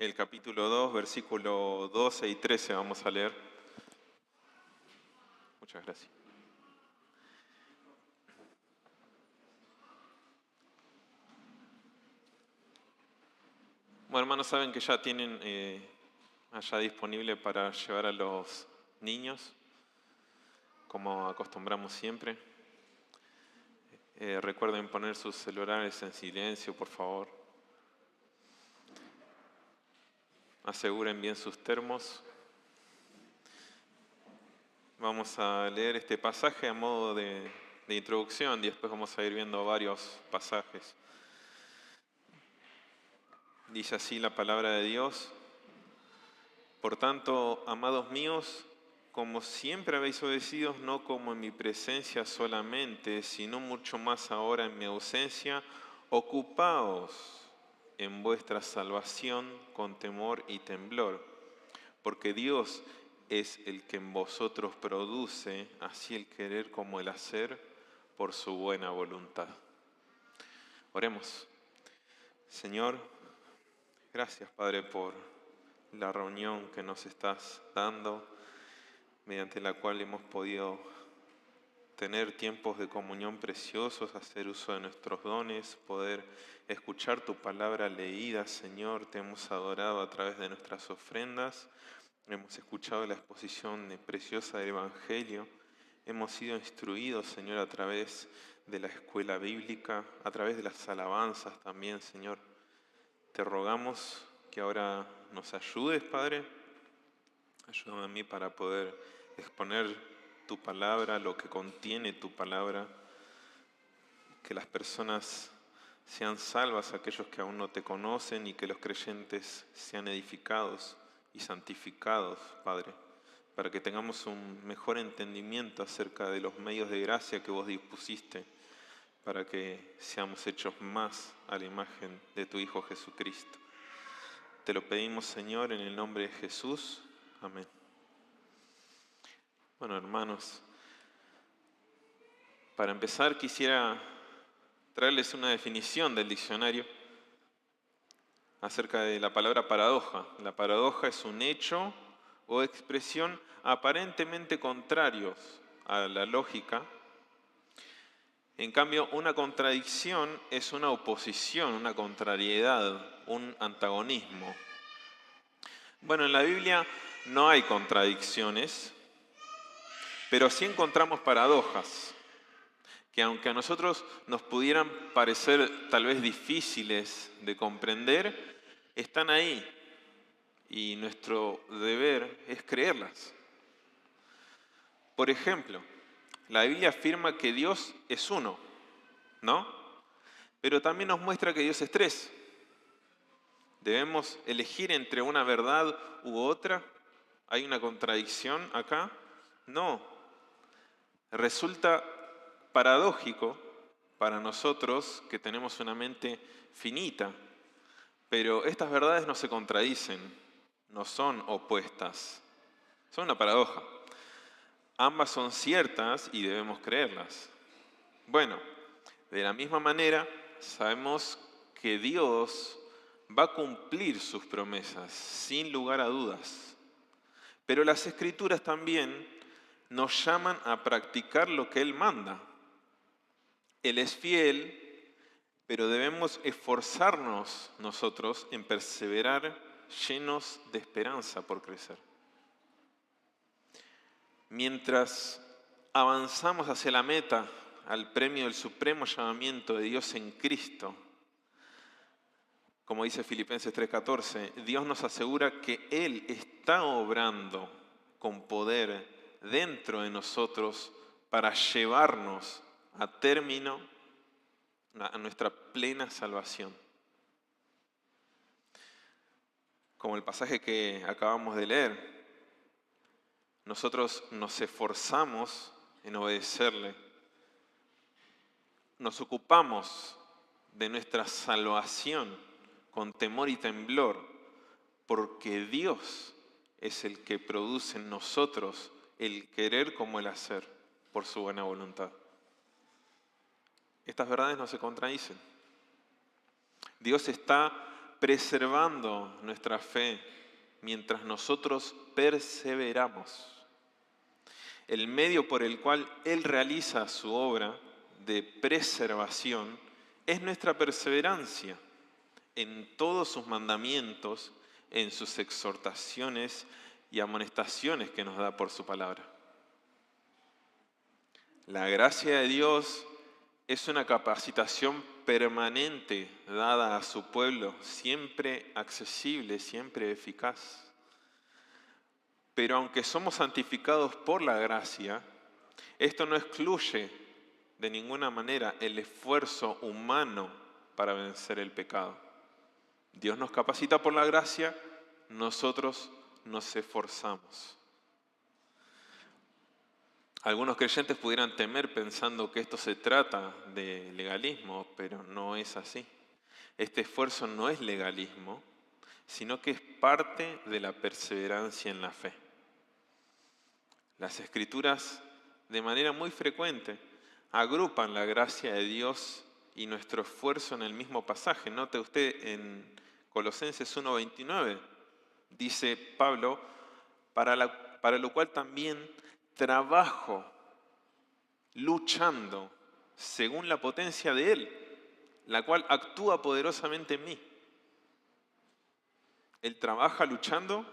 el capítulo 2, versículo 12 y 13 vamos a leer. Muchas gracias. Bueno, hermanos, saben que ya tienen allá disponible para llevar a los niños, como acostumbramos siempre. Recuerden poner sus celulares en silencio, por favor. Aseguren bien sus termos. Vamos a leer este pasaje a modo de introducción y después vamos a ir viendo varios pasajes. Dice así la palabra de Dios: Por tanto, amados míos, como siempre habéis obedecido, no como en mi presencia solamente, sino mucho más ahora en mi ausencia, ocupaos en vuestra salvación con temor y temblor, porque Dios es el que en vosotros produce así el querer como el hacer por su buena voluntad. Oremos. Señor, gracias, Padre, por la reunión que nos estás dando, mediante la cual hemos podido tener tiempos de comunión preciosos, hacer uso de nuestros dones, poder escuchar tu palabra leída, Señor. Te hemos adorado a través de nuestras ofrendas, hemos escuchado la exposición preciosa del Evangelio, hemos sido instruidos, Señor, a través de la escuela bíblica, a través de las alabanzas también, Señor. Te rogamos que ahora nos ayudes, Padre. Ayúdame a mí para poder exponer tu palabra, lo que contiene tu palabra. Que las personas sean salvas, aquellos que aún no te conocen, y que los creyentes sean edificados y santificados, Padre, para que tengamos un mejor entendimiento acerca de los medios de gracia que vos dispusiste, para que seamos hechos más a la imagen de tu Hijo Jesucristo. Te lo pedimos, Señor, en el nombre de Jesús. Amén. Bueno, hermanos, para empezar quisiera traerles una definición del diccionario acerca de la palabra paradoja. La paradoja es un hecho o expresión aparentemente contrarios a la lógica. En cambio, una contradicción es una oposición, una contrariedad, un antagonismo. Bueno, en la Biblia no hay contradicciones, pero sí encontramos paradojas, que aunque a nosotros nos pudieran parecer tal vez difíciles de comprender, están ahí y nuestro deber es creerlas. Por ejemplo, la Biblia afirma que Dios es uno, ¿no? Pero también nos muestra que Dios es tres. ¿Debemos elegir entre una verdad u otra? ¿Hay una contradicción acá? No. Resulta paradójico para nosotros que tenemos una mente finita, pero estas verdades no se contradicen, no son opuestas, son una paradoja. Ambas son ciertas y debemos creerlas. Bueno, de la misma manera sabemos que Dios va a cumplir sus promesas, sin lugar a dudas. Pero las Escrituras también nos llaman a practicar lo que Él manda. Él es fiel, pero debemos esforzarnos nosotros en perseverar llenos de esperanza por crecer. Mientras avanzamos hacia la meta, al premio del supremo llamamiento de Dios en Cristo, como dice Filipenses 3:14, Dios nos asegura que Él está obrando con poder dentro de nosotros para llevarnos a término a nuestra plena salvación. Como el pasaje que acabamos de leer, nosotros nos esforzamos en obedecerle, nos ocupamos de nuestra salvación con temor y temblor, porque Dios es el que produce en nosotros el querer como el hacer por su buena voluntad. Estas verdades no se contradicen. Dios está preservando nuestra fe mientras nosotros perseveramos. El medio por el cual Él realiza su obra de preservación es nuestra perseverancia en todos sus mandamientos, en sus exhortaciones y amonestaciones que nos da por su palabra. La gracia de Dios es una capacitación permanente dada a su pueblo, siempre accesible, siempre eficaz. Pero aunque somos santificados por la gracia, esto no excluye de ninguna manera el esfuerzo humano para vencer el pecado. Dios nos capacita por la gracia, nosotros nos esforzamos. Algunos creyentes pudieran temer pensando que esto se trata de legalismo, pero no es así. Este esfuerzo no es legalismo, sino que es parte de la perseverancia en la fe. Las Escrituras, de manera muy frecuente, agrupan la gracia de Dios y nuestro esfuerzo en el mismo pasaje. Note usted en Colosenses 1:29, dice Pablo, para lo cual también trabajo luchando según la potencia de Él, la cual actúa poderosamente en mí. Él trabaja luchando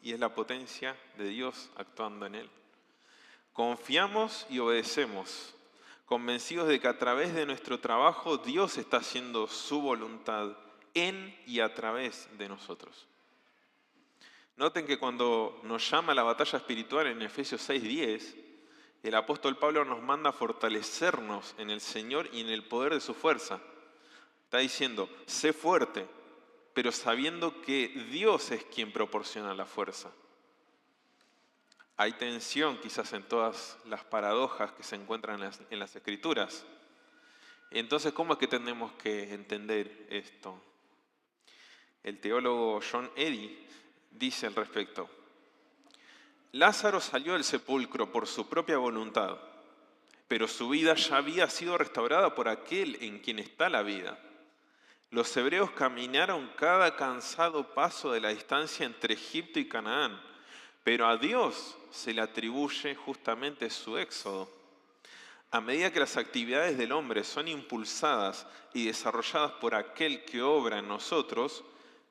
y es la potencia de Dios actuando en Él. Confiamos y obedecemos, convencidos de que a través de nuestro trabajo Dios está haciendo su voluntad en y a través de nosotros. Noten que cuando nos llama a la batalla espiritual en Efesios 6:10, el apóstol Pablo nos manda a fortalecernos en el Señor y en el poder de su fuerza. Está diciendo, sé fuerte, pero sabiendo que Dios es quien proporciona la fuerza. Hay tensión quizás en todas las paradojas que se encuentran en las Escrituras. Entonces, ¿cómo es que tenemos que entender esto? El teólogo John Eddy dice al respecto: Lázaro salió del sepulcro por su propia voluntad, pero su vida ya había sido restaurada por aquel en quien está la vida. Los hebreos caminaron cada cansado paso de la distancia entre Egipto y Canaán, pero a Dios se le atribuye justamente su éxodo. A medida que las actividades del hombre son impulsadas y desarrolladas por aquel que obra en nosotros,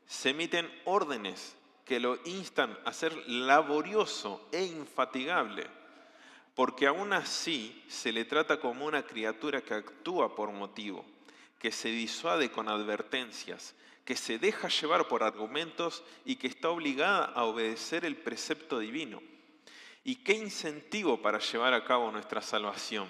se emiten órdenes que lo instan a ser laborioso e infatigable, porque aún así se le trata como una criatura que actúa por motivo, que se disuade con advertencias, que se deja llevar por argumentos y que está obligada a obedecer el precepto divino. ¿Y qué incentivo para llevar a cabo nuestra salvación?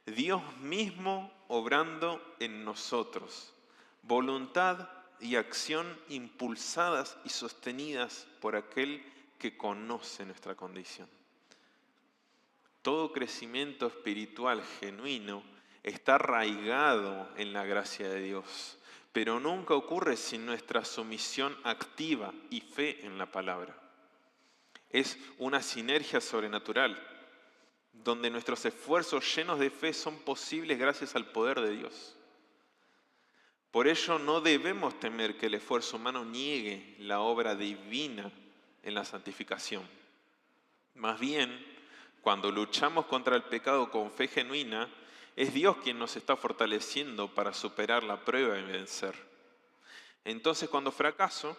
Dios mismo obrando en nosotros, voluntad y acción impulsadas y sostenidas por aquel que conoce nuestra condición. Todo crecimiento espiritual genuino está arraigado en la gracia de Dios, pero nunca ocurre sin nuestra sumisión activa y fe en la palabra. Es una sinergia sobrenatural, donde nuestros esfuerzos llenos de fe son posibles gracias al poder de Dios. Por ello no debemos temer que el esfuerzo humano niegue la obra divina en la santificación. Más bien, cuando luchamos contra el pecado con fe genuina, es Dios quien nos está fortaleciendo para superar la prueba y vencer. Entonces, cuando fracaso,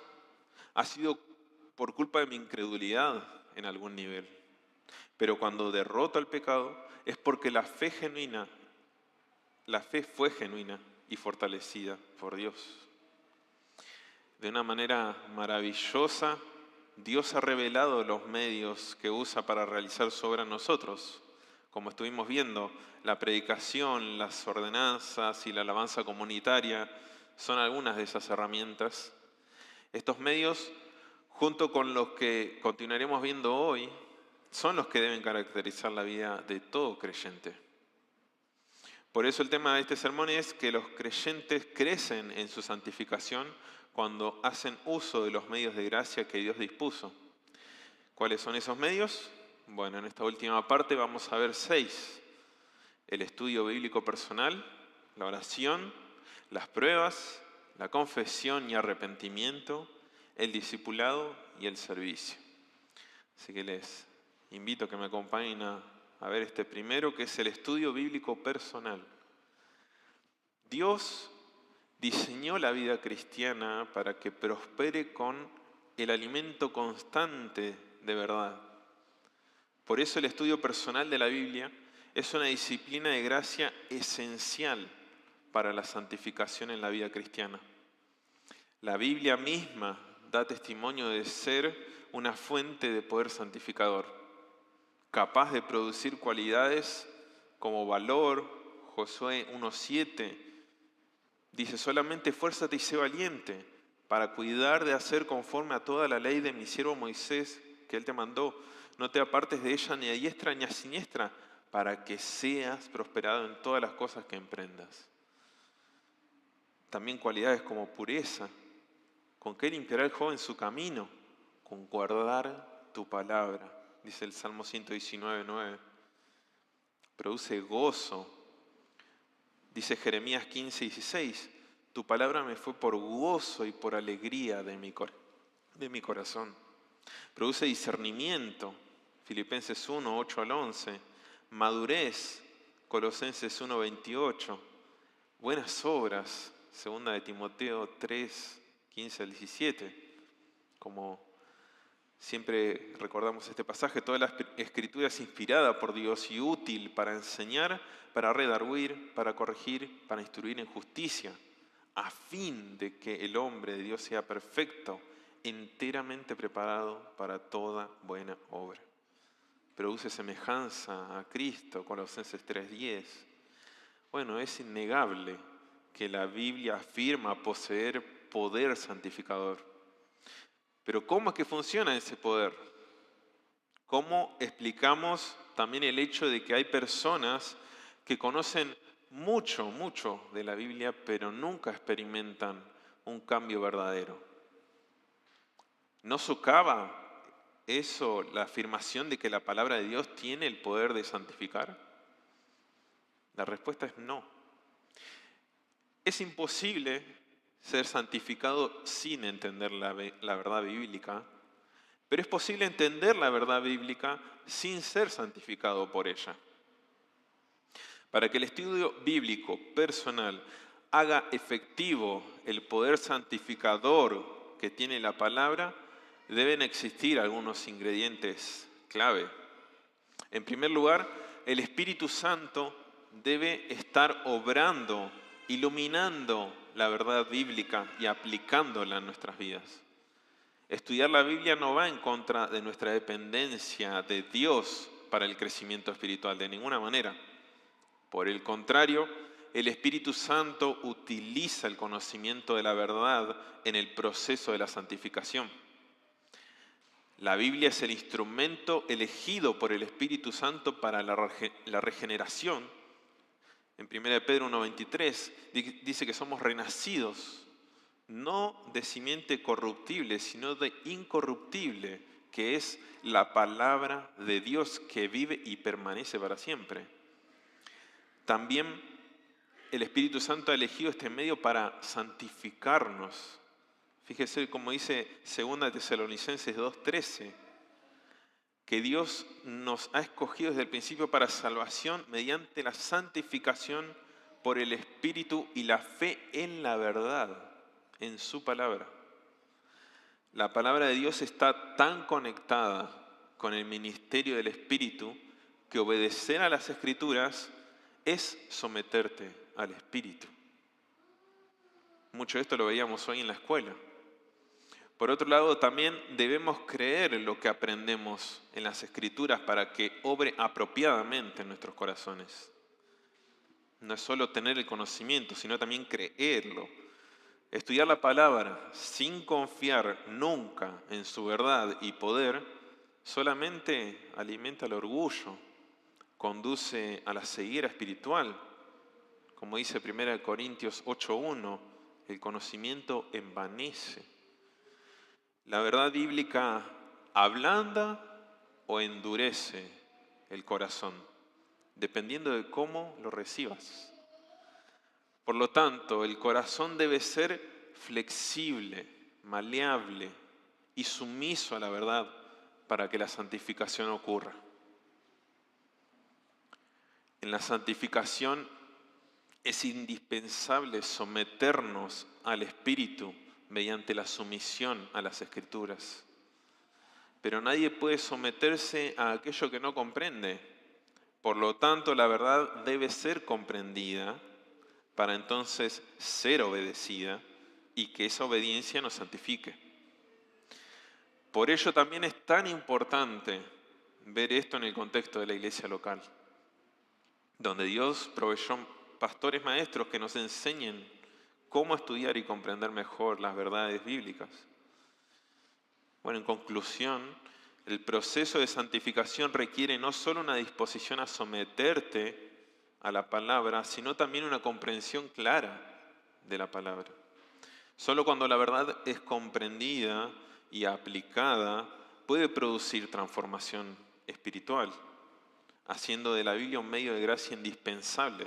ha sido por culpa de mi incredulidad en algún nivel. Pero cuando derroto al pecado, es porque la fe fue genuina y fortalecida por Dios. De una manera maravillosa, Dios ha revelado los medios que usa para realizar su obra en nosotros. Como estuvimos viendo, la predicación, las ordenanzas y la alabanza comunitaria son algunas de esas herramientas. Estos medios, junto con los que continuaremos viendo hoy, son los que deben caracterizar la vida de todo creyente. Por eso el tema de este sermón es que los creyentes crecen en su santificación cuando hacen uso de los medios de gracia que Dios dispuso. ¿Cuáles son esos medios? Bueno, en esta última parte vamos a ver 6. El estudio bíblico personal, la oración, las pruebas, la confesión y arrepentimiento, el discipulado y el servicio. Así que les invito a que me acompañen a ver este primero, que es el estudio bíblico personal. Dios diseñó la vida cristiana para que prospere con el alimento constante de verdad. Por eso el estudio personal de la Biblia es una disciplina de gracia esencial para la santificación en la vida cristiana. La Biblia misma da testimonio de ser una fuente de poder santificador, capaz de producir cualidades como valor. Josué 1:7 dice: solamente esfuérzate y sé valiente para cuidar de hacer conforme a toda la ley de mi siervo Moisés que él te mandó. No te apartes de ella ni a diestra ni a siniestra, para que seas prosperado en todas las cosas que emprendas. También cualidades como pureza. ¿Con qué limpiará el joven su camino? Con guardar tu palabra, dice el Salmo 119:9. Produce gozo. Dice Jeremías 15:16, tu palabra me fue por gozo y por alegría de mi corazón. Produce discernimiento. Filipenses 1:8-11. Madurez. Colosenses 1:28. Buenas obras. Segunda de Timoteo 3:15-17. Como siempre recordamos este pasaje, toda la escritura es inspirada por Dios y útil para enseñar, para redarguir, para corregir, para instruir en justicia, a fin de que el hombre de Dios sea perfecto, enteramente preparado para toda buena obra. Produce semejanza a Cristo, Colosenses 3:10. Bueno, es innegable que la Biblia afirma poseer poder santificador. Pero ¿cómo es que funciona ese poder? ¿Cómo explicamos también el hecho de que hay personas que conocen mucho de la Biblia, pero nunca experimentan un cambio verdadero? ¿No socava eso la afirmación de que la palabra de Dios tiene el poder de santificar? La respuesta es no. Es imposible ser santificado sin entender la verdad bíblica, pero es posible entender la verdad bíblica sin ser santificado por ella. Para que el estudio bíblico personal haga efectivo el poder santificador que tiene la palabra, deben existir algunos ingredientes clave. En primer lugar, el Espíritu Santo debe estar obrando, iluminando la verdad bíblica y aplicándola en nuestras vidas. Estudiar la Biblia no va en contra de nuestra dependencia de Dios para el crecimiento espiritual, de ninguna manera. Por el contrario, el Espíritu Santo utiliza el conocimiento de la verdad en el proceso de la santificación. La Biblia es el instrumento elegido por el Espíritu Santo para la regeneración. En 1 Pedro 1:23 dice que somos renacidos, no de simiente corruptible, sino de incorruptible, que es la palabra de Dios que vive y permanece para siempre. También el Espíritu Santo ha elegido este medio para santificarnos. Fíjese como dice 2 Tesalonicenses 2:13, que Dios nos ha escogido desde el principio para salvación mediante la santificación por el Espíritu y la fe en la verdad, en su palabra. La palabra de Dios está tan conectada con el ministerio del Espíritu que obedecer a las Escrituras es someterte al Espíritu. Mucho de esto lo veíamos hoy en la escuela. Por otro lado, también debemos creer en lo que aprendemos en las Escrituras para que obre apropiadamente en nuestros corazones. No es solo tener el conocimiento, sino también creerlo. Estudiar la palabra sin confiar nunca en su verdad y poder solamente alimenta el orgullo, conduce a la ceguera espiritual. Como dice 1 Corintios 8:1, el conocimiento envanece. La verdad bíblica ablanda o endurece el corazón, dependiendo de cómo lo recibas. Por lo tanto, el corazón debe ser flexible, maleable y sumiso a la verdad para que la santificación ocurra. En la santificación es indispensable someternos al Espíritu mediante la sumisión a las Escrituras. Pero nadie puede someterse a aquello que no comprende. Por lo tanto, la verdad debe ser comprendida para entonces ser obedecida y que esa obediencia nos santifique. Por ello también es tan importante ver esto en el contexto de la iglesia local, donde Dios proveyó pastores maestros que nos enseñen cómo estudiar y comprender mejor las verdades bíblicas. Bueno, en conclusión, el proceso de santificación requiere no solo una disposición a someterte a la palabra, sino también una comprensión clara de la palabra. Solo cuando la verdad es comprendida y aplicada, puede producir transformación espiritual, haciendo de la Biblia un medio de gracia indispensable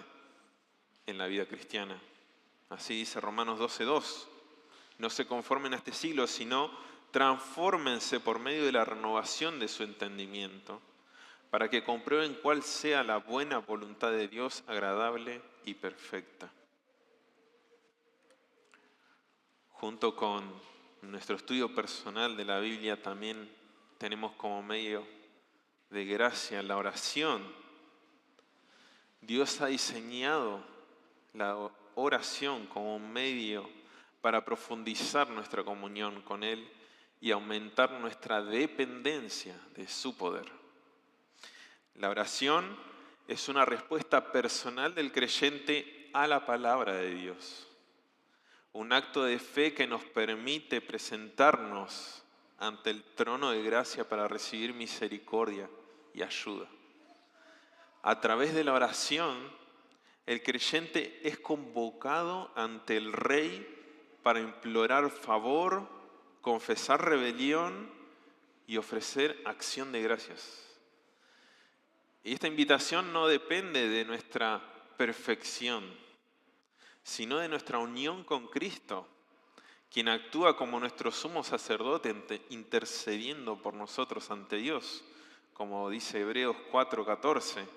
en la vida cristiana. Así dice Romanos 12:2. No se conformen a este siglo, sino transfórmense por medio de la renovación de su entendimiento, para que comprueben cuál sea la buena voluntad de Dios, agradable y perfecta. Junto con nuestro estudio personal de la Biblia, también tenemos como medio de gracia la oración. Dios ha diseñado la oración como un medio para profundizar nuestra comunión con Él y aumentar nuestra dependencia de su poder. La oración es una respuesta personal del creyente a la palabra de Dios. Un acto de fe que nos permite presentarnos ante el trono de gracia para recibir misericordia y ayuda. A través de la oración, el creyente es convocado ante el Rey para implorar favor, confesar rebelión y ofrecer acción de gracias. Y esta invitación no depende de nuestra perfección, sino de nuestra unión con Cristo, quien actúa como nuestro sumo sacerdote intercediendo por nosotros ante Dios. Como dice Hebreos 4:14,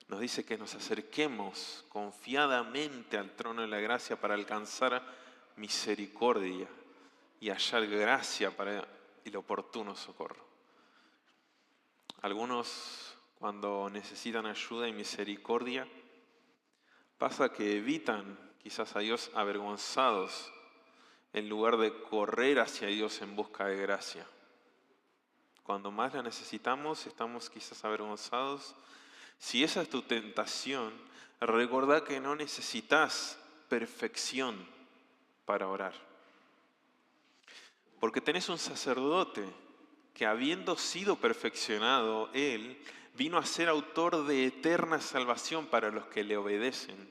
nos dice que nos acerquemos confiadamente al trono de la gracia para alcanzar misericordia y hallar gracia para el oportuno socorro. Algunos, cuando necesitan ayuda y misericordia, pasa que evitan quizás a Dios avergonzados en lugar de correr hacia Dios en busca de gracia. Cuando más la necesitamos, estamos quizás avergonzados. Si esa es tu tentación, recordá que no necesitas perfección para orar. Porque tenés un sacerdote que, habiendo sido perfeccionado, Él vino a ser autor de eterna salvación para los que le obedecen.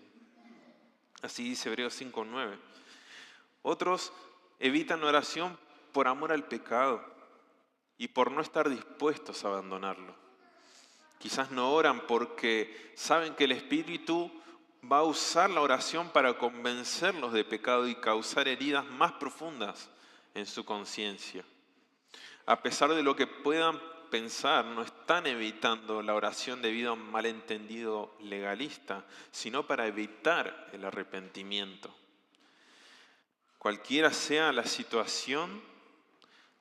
Así dice Hebreos 5:9. Otros evitan la oración por amor al pecado y por no estar dispuestos a abandonarlo. Quizás no oran porque saben que el Espíritu va a usar la oración para convencerlos de pecado y causar heridas más profundas en su conciencia. A pesar de lo que puedan pensar, no están evitando la oración debido a un malentendido legalista, sino para evitar el arrepentimiento. Cualquiera sea la situación,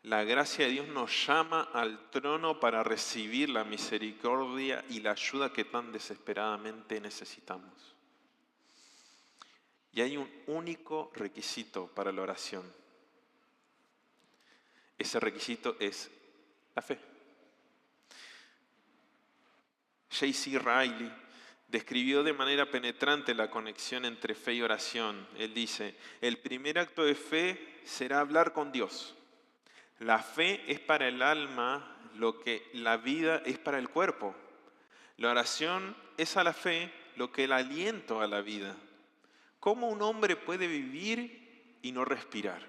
la gracia de Dios nos llama al trono para recibir la misericordia y la ayuda que tan desesperadamente necesitamos. Y hay un único requisito para la oración. Ese requisito es la fe. J.C. Riley describió de manera penetrante la conexión entre fe y oración. Él dice, el primer acto de fe será hablar con Dios. La fe es para el alma lo que la vida es para el cuerpo. La oración es a la fe lo que el aliento a la vida. ¿Cómo un hombre puede vivir y no respirar?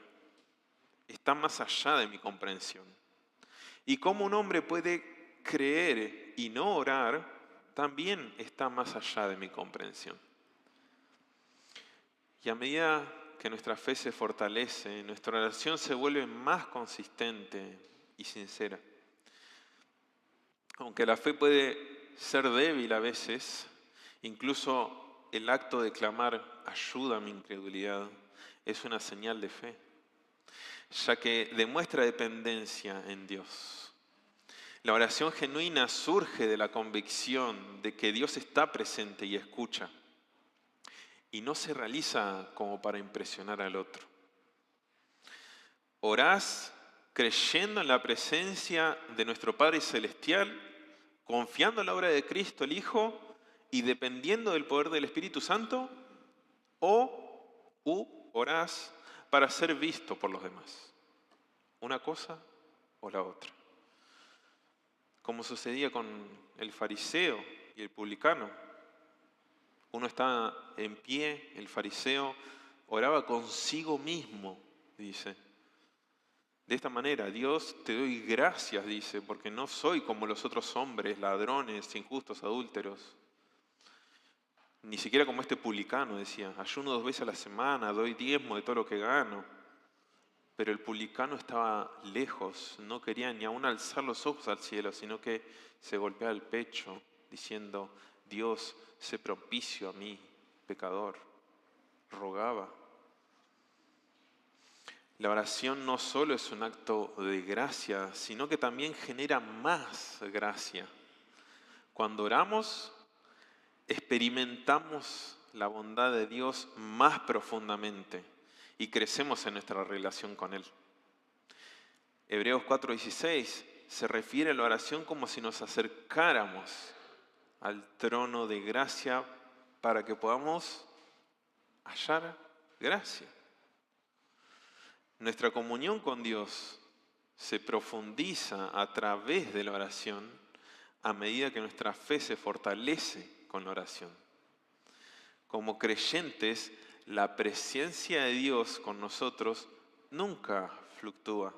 Está más allá de mi comprensión. Y cómo un hombre puede creer y no orar, también está más allá de mi comprensión. Y a medida que nuestra fe se fortalece, nuestra oración se vuelve más consistente y sincera. Aunque la fe puede ser débil a veces, incluso el acto de clamar ayuda a mi incredulidad es una señal de fe, ya que demuestra dependencia en Dios. La oración genuina surge de la convicción de que Dios está presente y escucha, y no se realiza como para impresionar al otro. Orás creyendo en la presencia de nuestro Padre Celestial, confiando en la obra de Cristo el Hijo y dependiendo del poder del Espíritu Santo, o orás para ser visto por los demás. Una cosa o la otra. Como sucedía con el fariseo y el publicano. Uno estaba en pie, el fariseo oraba consigo mismo, dice. De esta manera, Dios, te doy gracias, dice, porque no soy como los otros hombres, ladrones, injustos, adúlteros. Ni siquiera como este publicano, decía, ayuno 2 veces a la semana, doy diezmo de todo lo que gano. Pero el publicano estaba lejos, no quería ni aún alzar los ojos al cielo, sino que se golpeaba el pecho, diciendo, Dios, sé propicio a mí, pecador. Rogaba. La oración no solo es un acto de gracia, sino que también genera más gracia. Cuando oramos, experimentamos la bondad de Dios más profundamente y crecemos en nuestra relación con Él. Hebreos 4:16 se refiere a la oración como si nos acercáramos al trono de gracia para que podamos hallar gracia. Nuestra comunión con Dios se profundiza a través de la oración a medida que nuestra fe se fortalece con la oración. Como creyentes, la presencia de Dios con nosotros nunca fluctúa,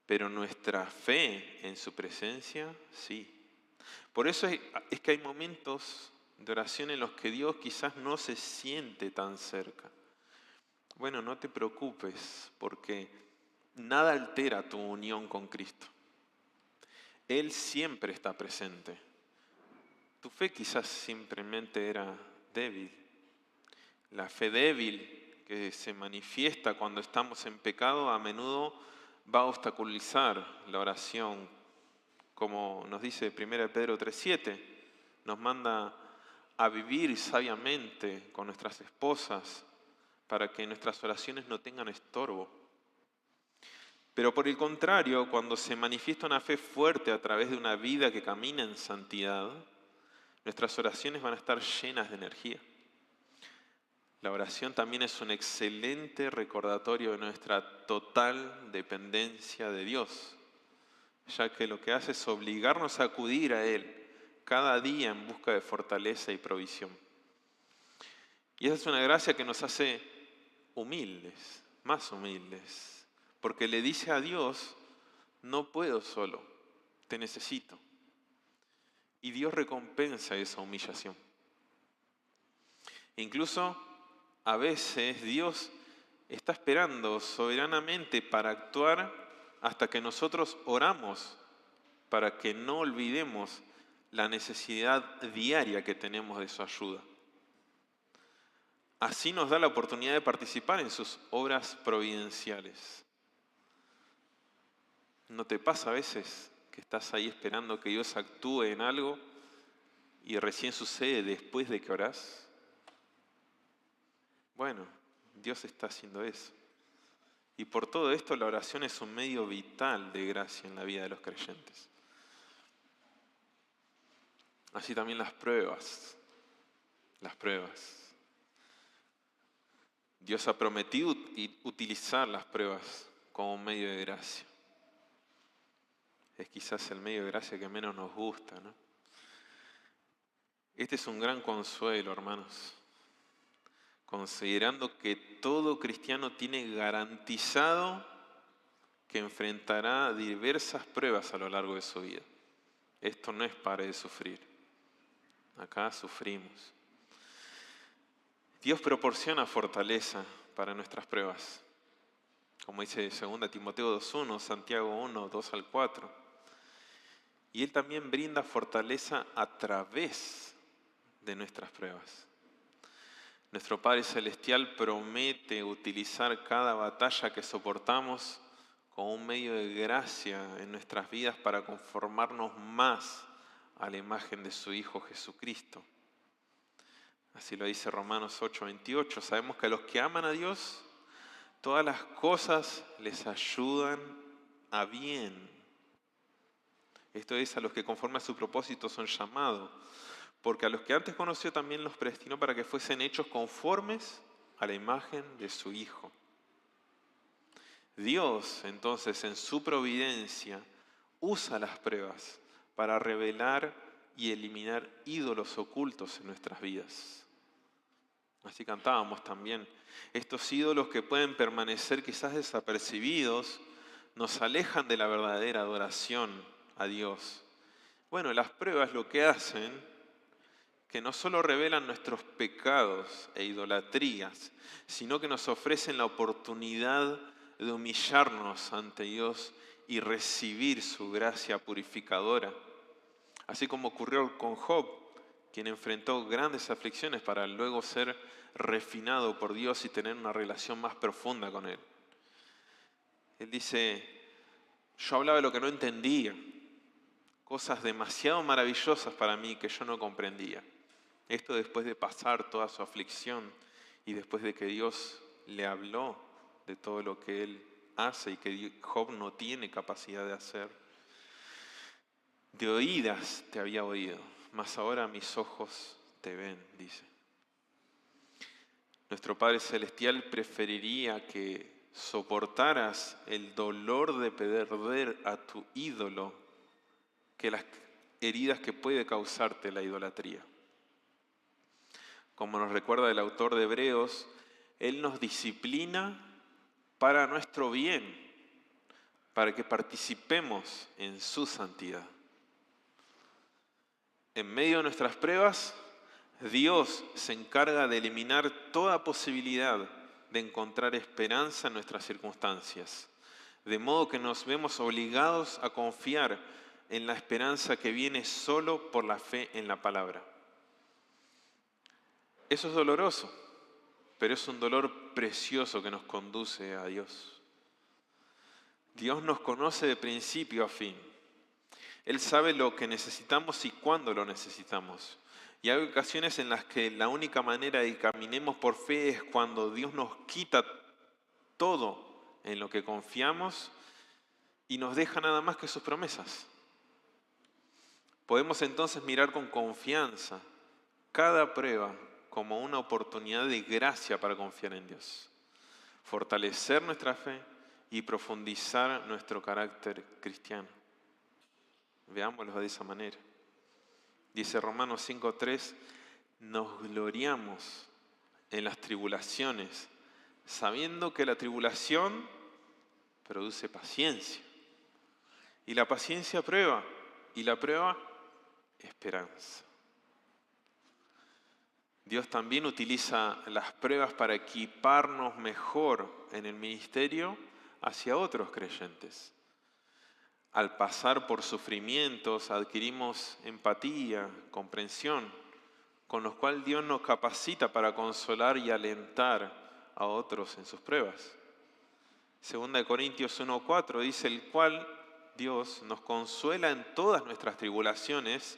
pero nuestra fe en su presencia sí. Por eso es que hay momentos de oración en los que Dios quizás no se siente tan cerca. Bueno, no te preocupes porque nada altera tu unión con Cristo. Él siempre está presente. Tu fe quizás simplemente era débil. La fe débil que se manifiesta cuando estamos en pecado a menudo va a obstaculizar la oración. Como nos dice 1 Pedro 3:7, nos manda a vivir sabiamente con nuestras esposas para que nuestras oraciones no tengan estorbo. Pero por el contrario, cuando se manifiesta una fe fuerte a través de una vida que camina en santidad, nuestras oraciones van a estar llenas de energía. La oración también es un excelente recordatorio de nuestra total dependencia de Dios, ya que lo que hace es obligarnos a acudir a Él cada día en busca de fortaleza y provisión. Y esa es una gracia que nos hace humildes, más humildes, porque le dice a Dios, no puedo solo, te necesito. Y Dios recompensa esa humillación. Incluso a veces Dios está esperando soberanamente para actuar hasta que nosotros oramos, para que no olvidemos la necesidad diaria que tenemos de su ayuda. Así nos da la oportunidad de participar en sus obras providenciales. ¿No te pasa a veces que estás ahí esperando que Dios actúe en algo y recién sucede después de que orás? Bueno, Dios está haciendo eso. Y por todo esto la oración es un medio vital de gracia en la vida de los creyentes. Así también las pruebas. Dios ha prometido utilizar las pruebas como un medio de gracia. Es quizás el medio de gracia que menos nos gusta, ¿no? Este es un gran consuelo, hermanos, considerando que todo cristiano tiene garantizado que enfrentará diversas pruebas a lo largo de su vida. Esto no es para de sufrir. Acá sufrimos. Dios proporciona fortaleza para nuestras pruebas. Como dice 2 Timoteo 2:1, Santiago 1, 2 al 4. Y Él también brinda fortaleza a través de nuestras pruebas. Nuestro Padre Celestial promete utilizar cada batalla que soportamos como un medio de gracia en nuestras vidas para conformarnos más a la imagen de su Hijo Jesucristo. Así lo dice Romanos 8:28. Sabemos que a los que aman a Dios, todas las cosas les ayudan a bien. Esto es, a los que conforme a su propósito son llamados. Porque a los que antes conoció también los predestinó para que fuesen hechos conformes a la imagen de su Hijo. Dios, entonces, en su providencia, usa las pruebas para revelar y eliminar ídolos ocultos en nuestras vidas. Así cantábamos también. Estos ídolos que pueden permanecer quizás desapercibidos, nos alejan de la verdadera adoración a Dios. Bueno, las pruebas lo que hacen, que no solo revelan nuestros pecados e idolatrías, sino que nos ofrecen la oportunidad de humillarnos ante Dios y recibir su gracia purificadora. Así como ocurrió con Job, quien enfrentó grandes aflicciones para luego ser refinado por Dios y tener una relación más profunda con Él. Él dice, yo hablaba de lo que no entendía, cosas demasiado maravillosas para mí que yo no comprendía. Esto después de pasar toda su aflicción y después de que Dios le habló de todo lo que él hace y que Job no tiene capacidad de hacer. De oídas te había oído, mas ahora mis ojos te ven, dice. Nuestro Padre Celestial preferiría que soportaras el dolor de perder a tu ídolo que las heridas que puede causarte la idolatría. Como nos recuerda el autor de Hebreos, Él nos disciplina para nuestro bien, para que participemos en su santidad. En medio de nuestras pruebas, Dios se encarga de eliminar toda posibilidad de encontrar esperanza en nuestras circunstancias, de modo que nos vemos obligados a confiar en la esperanza que viene solo por la fe en la palabra. Eso es doloroso, pero es un dolor precioso que nos conduce a Dios. Dios nos conoce de principio a fin. Él sabe lo que necesitamos y cuándo lo necesitamos. Y hay ocasiones en las que la única manera de que caminemos por fe es cuando Dios nos quita todo en lo que confiamos y nos deja nada más que sus promesas. Podemos entonces mirar con confianza cada prueba como una oportunidad de gracia para confiar en Dios, fortalecer nuestra fe y profundizar nuestro carácter cristiano. Veámoslo de esa manera. Dice Romanos 5:3, nos gloriamos en las tribulaciones, sabiendo que la tribulación produce paciencia. Y la paciencia prueba, y la prueba esperanza. Dios también utiliza las pruebas para equiparnos mejor en el ministerio hacia otros creyentes. Al pasar por sufrimientos adquirimos empatía, comprensión, con los cuales Dios nos capacita para consolar y alentar a otros en sus pruebas. 2 Corintios 1:4 dice, el cual Dios nos consuela en todas nuestras tribulaciones,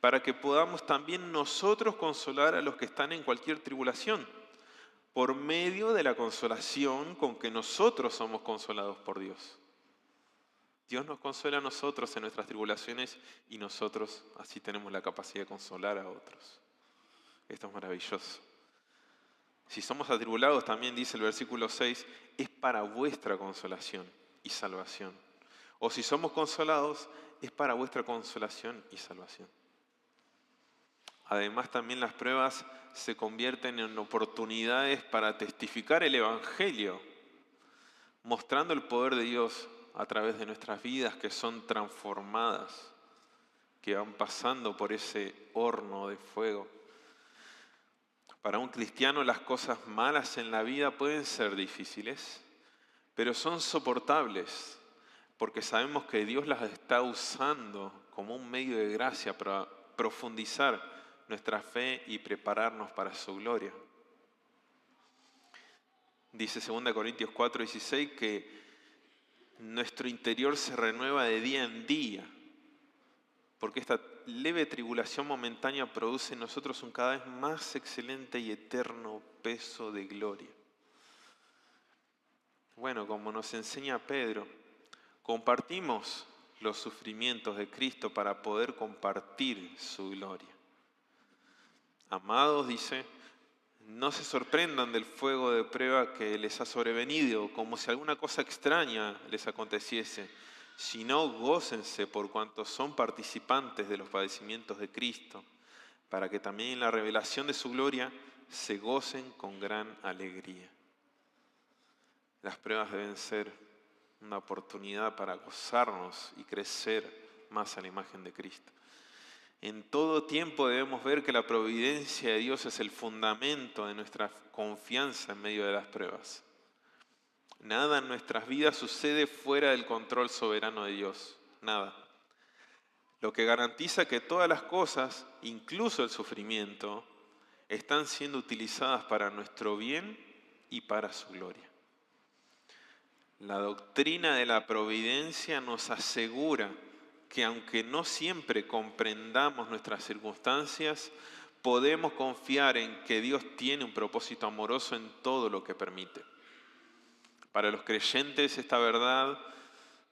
para que podamos también nosotros consolar a los que están en cualquier tribulación, por medio de la consolación con que nosotros somos consolados por Dios. Dios nos consuela a nosotros en nuestras tribulaciones y nosotros así tenemos la capacidad de consolar a otros. Esto es maravilloso. Si somos atribulados, también dice el versículo 6, es para vuestra consolación y salvación. O si somos consolados, es para vuestra consolación y salvación. Además, también las pruebas se convierten en oportunidades para testificar el Evangelio, mostrando el poder de Dios a través de nuestras vidas que son transformadas, que van pasando por ese horno de fuego, Para un cristiano las cosas malas en la vida pueden ser difíciles, pero son soportables, porque sabemos que Dios las está usando como un medio de gracia para profundizar nuestra fe y prepararnos para su gloria. Dice 2 Corintios 4:16 que nuestro interior se renueva de día en día, porque esta leve tribulación momentánea produce en nosotros un cada vez más excelente y eterno peso de gloria. Bueno, como nos enseña Pedro, compartimos los sufrimientos de Cristo para poder compartir su gloria. Amados, dice, no se sorprendan del fuego de prueba que les ha sobrevenido, como si alguna cosa extraña les aconteciese, sino gócense por cuanto son participantes de los padecimientos de Cristo, para que también en la revelación de su gloria se gocen con gran alegría. Las pruebas deben ser una oportunidad para gozarnos y crecer más a la imagen de Cristo. En todo tiempo debemos ver que la providencia de Dios es el fundamento de nuestra confianza en medio de las pruebas. Nada en nuestras vidas sucede fuera del control soberano de Dios. Nada. Lo que garantiza que todas las cosas, incluso el sufrimiento, están siendo utilizadas para nuestro bien y para su gloria. La doctrina de la providencia nos asegura que aunque no siempre comprendamos nuestras circunstancias, podemos confiar en que Dios tiene un propósito amoroso en todo lo que permite. Para los creyentes esta verdad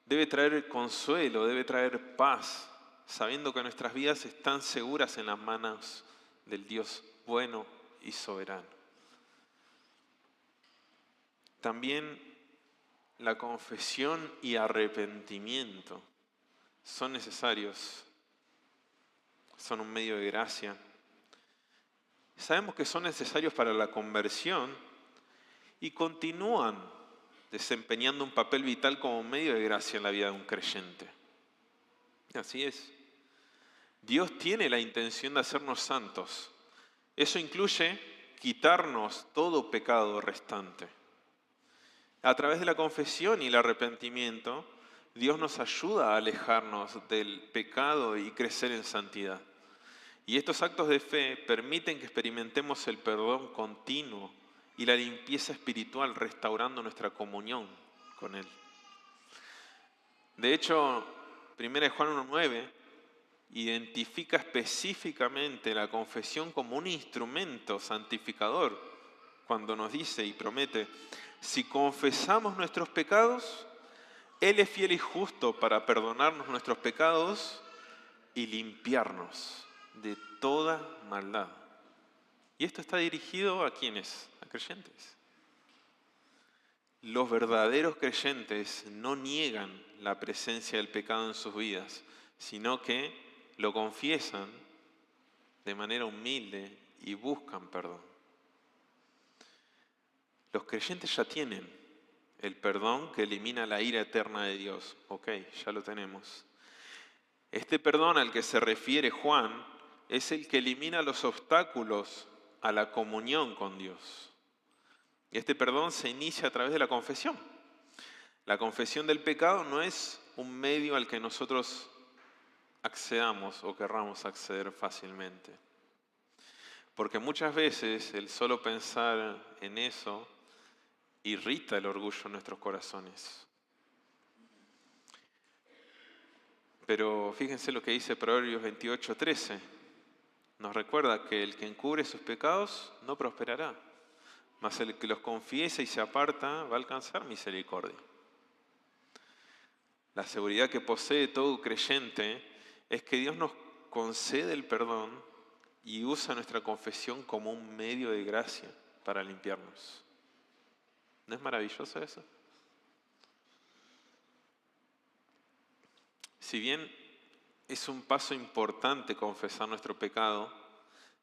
debe traer consuelo, debe traer paz, sabiendo que nuestras vidas están seguras en las manos del Dios bueno y soberano. También la confesión y arrepentimiento son necesarios, son un medio de gracia. Sabemos que son necesarios para la conversión y continúan desempeñando un papel vital como medio de gracia en la vida de un creyente. Así es. Dios tiene la intención de hacernos santos. Eso incluye quitarnos todo pecado restante. A través de la confesión y el arrepentimiento, Dios nos ayuda a alejarnos del pecado y crecer en santidad. Y estos actos de fe permiten que experimentemos el perdón continuo y la limpieza espiritual, restaurando nuestra comunión con Él. De hecho, 1 Juan 1:9 identifica específicamente la confesión como un instrumento santificador, cuando nos dice y promete: si confesamos nuestros pecados, Él es fiel y justo para perdonarnos nuestros pecados y limpiarnos de toda maldad. Y esto está dirigido ¿a quiénes? A creyentes. Los verdaderos creyentes no niegan la presencia del pecado en sus vidas, sino que lo confiesan de manera humilde y buscan perdón. Los creyentes ya tienen el perdón que elimina la ira eterna de Dios. Ok, ya lo tenemos. Este perdón al que se refiere Juan es el que elimina los obstáculos a la comunión con Dios. Este perdón se inicia a través de la confesión. La confesión del pecado no es un medio al que nosotros accedamos o querramos acceder fácilmente. Porque muchas veces el solo pensar en eso irrita el orgullo en nuestros corazones. Pero fíjense lo que dice Proverbios 28:13. Nos recuerda que el que encubre sus pecados no prosperará, mas el que los confiesa y se aparta va a alcanzar misericordia. La seguridad que posee todo creyente es que Dios nos concede el perdón y usa nuestra confesión como un medio de gracia para limpiarnos. ¿No es maravilloso eso? Si bien es un paso importante confesar nuestro pecado,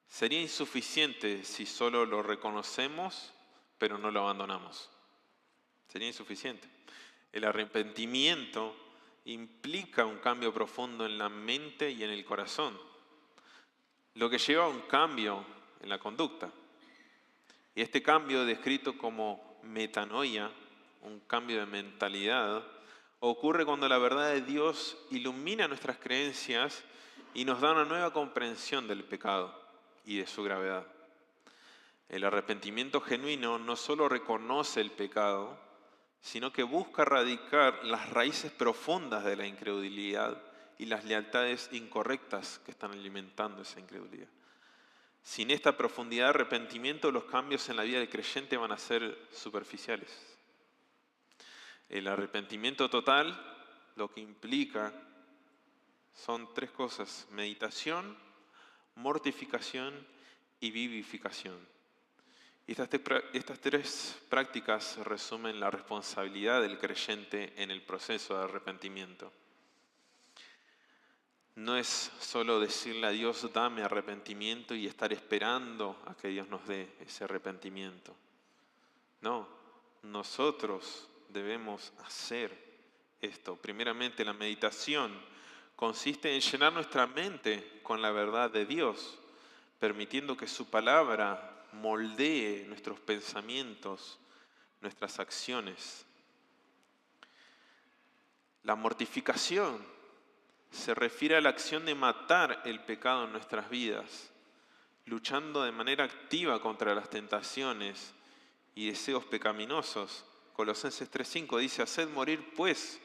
sería insuficiente si solo lo reconocemos, pero no lo abandonamos. Sería insuficiente. El arrepentimiento implica un cambio profundo en la mente y en el corazón, lo que lleva a un cambio en la conducta. Y este cambio, descrito como metanoia, un cambio de mentalidad, ocurre cuando la verdad de Dios ilumina nuestras creencias y nos da una nueva comprensión del pecado y de su gravedad. El arrepentimiento genuino no solo reconoce el pecado, sino que busca erradicar las raíces profundas de la incredulidad y las lealtades incorrectas que están alimentando esa incredulidad. Sin esta profundidad de arrepentimiento, los cambios en la vida del creyente van a ser superficiales. El arrepentimiento total lo que implica son tres cosas: meditación, mortificación y vivificación. Estas tres prácticas resumen la responsabilidad del creyente en el proceso de arrepentimiento. No es solo decirle a Dios, dame arrepentimiento, y estar esperando a que Dios nos dé ese arrepentimiento. No, nosotros debemos hacer esto. Primeramente, la meditación consiste en llenar nuestra mente con la verdad de Dios, permitiendo que su palabra moldee nuestros pensamientos, nuestras acciones. La mortificación se refiere a la acción de matar el pecado en nuestras vidas, luchando de manera activa contra las tentaciones y deseos pecaminosos. Colosenses 3:5 dice: haced morir pues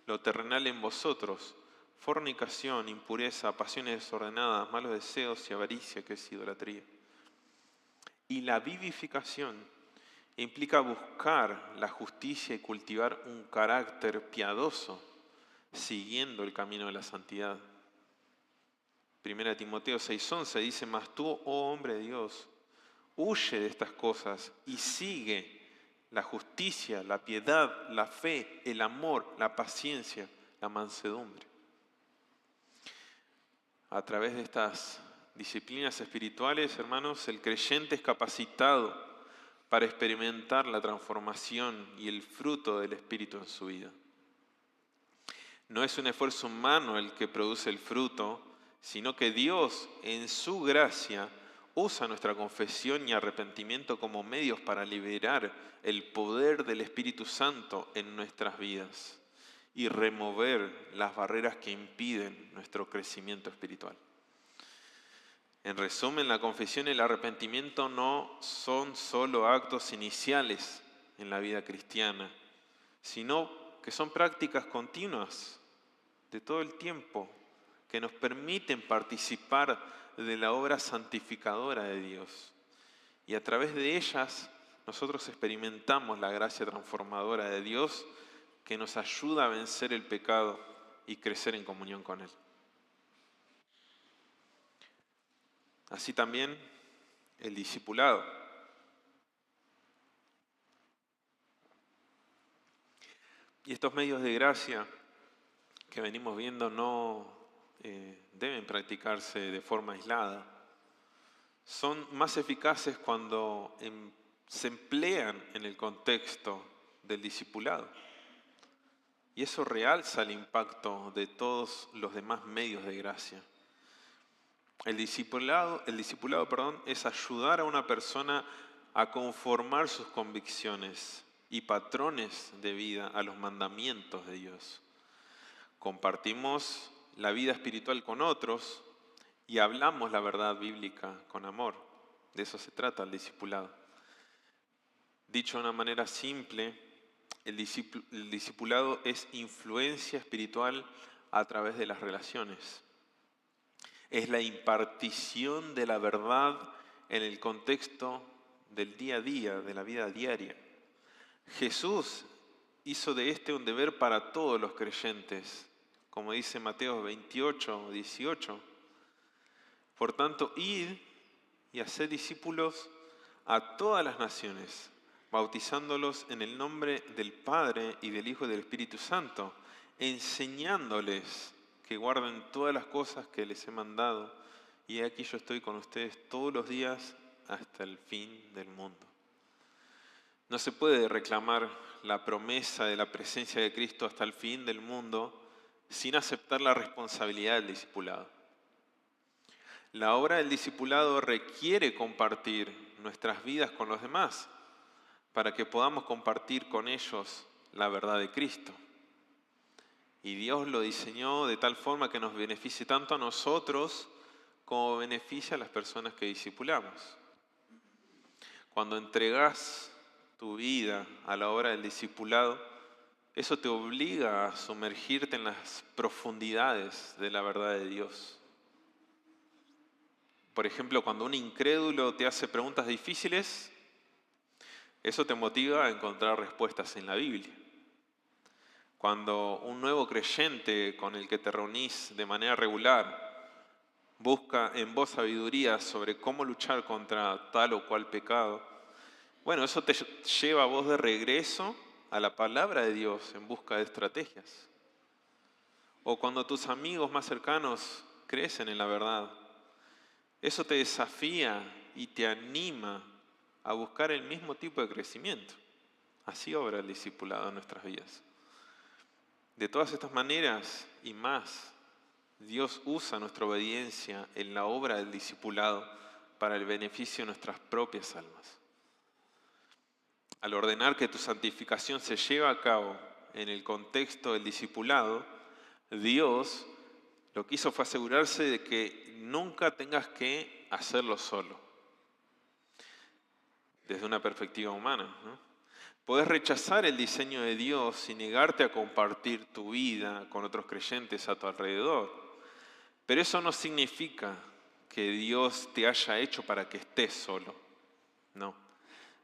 lo terrenal en vosotros: fornicación, impureza, pasiones desordenadas, malos deseos y avaricia, que es idolatría. Y la vivificación implica buscar la justicia y cultivar un carácter piadoso, siguiendo el camino de la santidad. 1 Timoteo 6:11 dice: mas tú, oh hombre de Dios, huye de estas cosas y sigue la justicia, la piedad, la fe, el amor, la paciencia, la mansedumbre. A través de estas disciplinas espirituales, hermanos, el creyente es capacitado para experimentar la transformación y el fruto del Espíritu en su vida. No es un esfuerzo humano el que produce el fruto, sino que Dios, en su gracia, usa nuestra confesión y arrepentimiento como medios para liberar el poder del Espíritu Santo en nuestras vidas y remover las barreras que impiden nuestro crecimiento espiritual. En resumen, la confesión y el arrepentimiento no son solo actos iniciales en la vida cristiana, sino que son prácticas continuas de todo el tiempo que nos permiten participar de la obra santificadora de Dios. Y a través de ellas nosotros experimentamos la gracia transformadora de Dios que nos ayuda a vencer el pecado y crecer en comunión con Él. Así también el discipulado. Y estos medios de gracia que venimos viendo no deben practicarse de forma aislada. Son más eficaces cuando se emplean en el contexto del discipulado. Y eso realza el impacto de todos los demás medios de gracia. El discipulado, es ayudar a una persona a conformar sus convicciones y patrones de vida a los mandamientos de Dios. Compartimos la vida espiritual con otros y hablamos la verdad bíblica con amor. De eso se trata el discipulado. Dicho de una manera simple, el discipulado es influencia espiritual a través de las relaciones. Es la impartición de la verdad en el contexto del día a día, de la vida diaria. Jesús hizo de este un deber para todos los creyentes, como dice Mateo 28:18. Por tanto, id y haced discípulos a todas las naciones, bautizándolos en el nombre del Padre y del Hijo y del Espíritu Santo, enseñándoles que guarden todas las cosas que les he mandado, y aquí yo estoy con ustedes todos los días hasta el fin del mundo. No se puede reclamar la promesa de la presencia de Cristo hasta el fin del mundo sin aceptar la responsabilidad del discipulado. La obra del discipulado requiere compartir nuestras vidas con los demás para que podamos compartir con ellos la verdad de Cristo. Y Dios lo diseñó de tal forma que nos beneficie tanto a nosotros como beneficia a las personas que discipulamos. Cuando entregas tu vida a la obra del discipulado, eso te obliga a sumergirte en las profundidades de la verdad de Dios. Por ejemplo, cuando un incrédulo te hace preguntas difíciles, eso te motiva a encontrar respuestas en la Biblia. Cuando un nuevo creyente con el que te reunís de manera regular busca en vos sabiduría sobre cómo luchar contra tal o cual pecado, bueno, eso te lleva a vos de regreso a la palabra de Dios en busca de estrategias. O cuando tus amigos más cercanos crecen en la verdad, eso te desafía y te anima a buscar el mismo tipo de crecimiento. Así obra el discipulado en nuestras vidas. De todas estas maneras y más, Dios usa nuestra obediencia en la obra del discipulado para el beneficio de nuestras propias almas. Al ordenar que tu santificación se lleve a cabo en el contexto del discipulado, Dios lo que hizo fue asegurarse de que nunca tengas que hacerlo solo, desde una perspectiva humana, ¿no? Podés rechazar el diseño de Dios y negarte a compartir tu vida con otros creyentes a tu alrededor, pero eso no significa que Dios te haya hecho para que estés solo, no.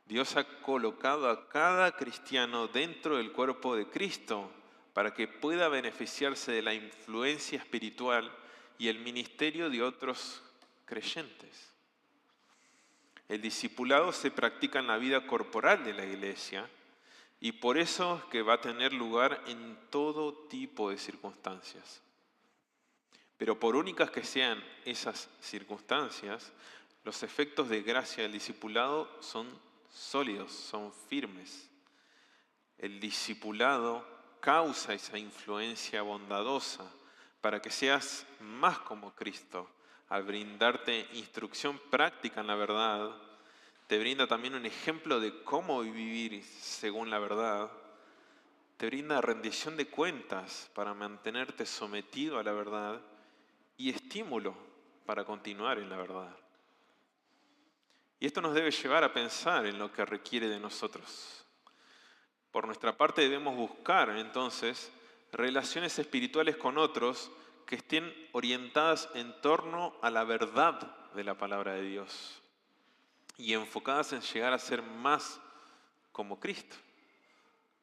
Dios ha colocado a cada cristiano dentro del cuerpo de Cristo para que pueda beneficiarse de la influencia espiritual y el ministerio de otros creyentes. El discipulado se practica en la vida corporal de la iglesia y por eso es que va a tener lugar en todo tipo de circunstancias. Pero por únicas que sean esas circunstancias, los efectos de gracia del discipulado son sólidos, son firmes. El discipulado causa esa influencia bondadosa para que seas más como Cristo. Al brindarte instrucción práctica en la verdad, te brinda también un ejemplo de cómo vivir según la verdad. Te brinda rendición de cuentas para mantenerte sometido a la verdad y estímulo para continuar en la verdad. Y esto nos debe llevar a pensar en lo que requiere de nosotros. Por nuestra parte debemos buscar entonces relaciones espirituales con otros que estén orientadas en torno a la verdad de la palabra de Dios y enfocadas en llegar a ser más como Cristo.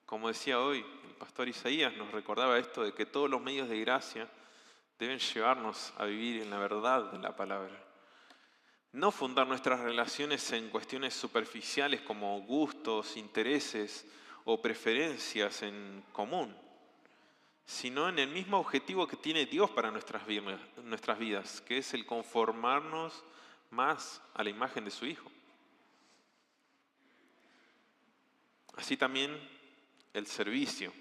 Como decía hoy el pastor Isaías, nos recordaba esto de que todos los medios de gracia deben llevarnos a vivir en la verdad de la palabra. No fundar nuestras relaciones en cuestiones superficiales como gustos, intereses o preferencias en común, sino en el mismo objetivo que tiene Dios para nuestras vidas, que es el conformarnos más a la imagen de su Hijo. Así también el servicio.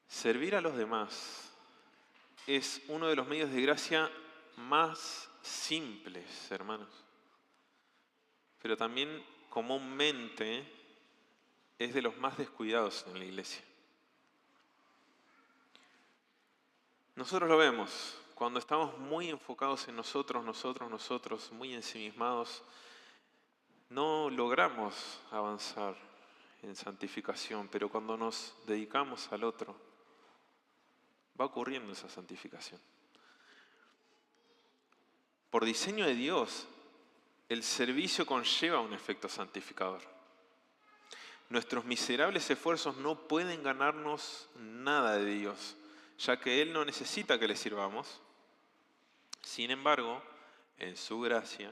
Servir a los demás es uno de los medios de gracia más simples, hermanos, pero también comúnmente es de los más descuidados en la iglesia. Nosotros lo vemos, cuando estamos muy enfocados en nosotros, muy ensimismados, no logramos avanzar en santificación, pero cuando nos dedicamos al otro, va ocurriendo esa santificación. Por diseño de Dios, el servicio conlleva un efecto santificador. Nuestros miserables esfuerzos no pueden ganarnos nada de Dios, ya que Él no necesita que le sirvamos. Sin embargo, en su gracia,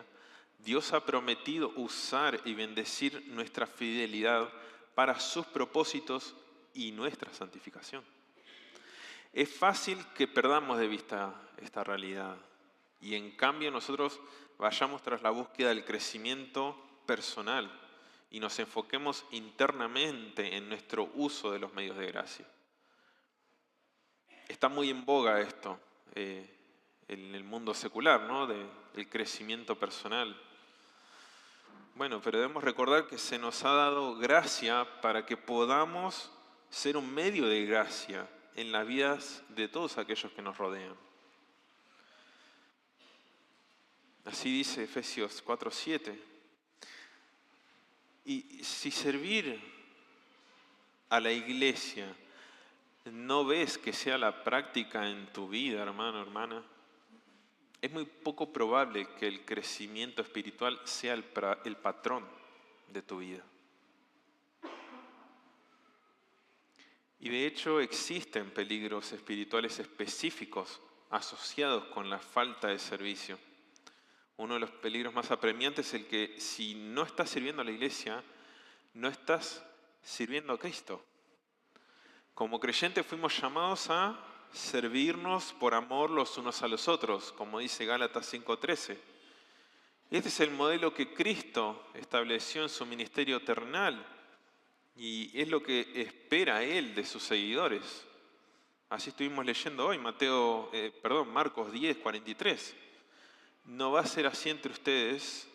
Dios ha prometido usar y bendecir nuestra fidelidad para sus propósitos y nuestra santificación. Es fácil que perdamos de vista esta realidad y en cambio nosotros vayamos tras la búsqueda del crecimiento personal y nos enfoquemos internamente en nuestro uso de los medios de gracia. Está muy en boga esto en el mundo secular, ¿no? Del crecimiento personal. Bueno, pero debemos recordar que se nos ha dado gracia para que podamos ser un medio de gracia en las vidas de todos aquellos que nos rodean. Así dice Efesios 4:7. Y si servir a la iglesia no ves que sea la práctica en tu vida, hermano, hermana, es muy poco probable que el crecimiento espiritual sea el patrón de tu vida. Y de hecho existen peligros espirituales específicos asociados con la falta de servicio. Uno de los peligros más apremiantes es el que si no estás sirviendo a la iglesia, no estás sirviendo a Cristo. Como creyentes fuimos llamados a servirnos por amor los unos a los otros, como dice Gálatas 5:13. Este es el modelo que Cristo estableció en su ministerio terrenal y es lo que espera Él de sus seguidores. Así estuvimos leyendo hoy, Marcos 10:43. No va a ser así entre ustedes.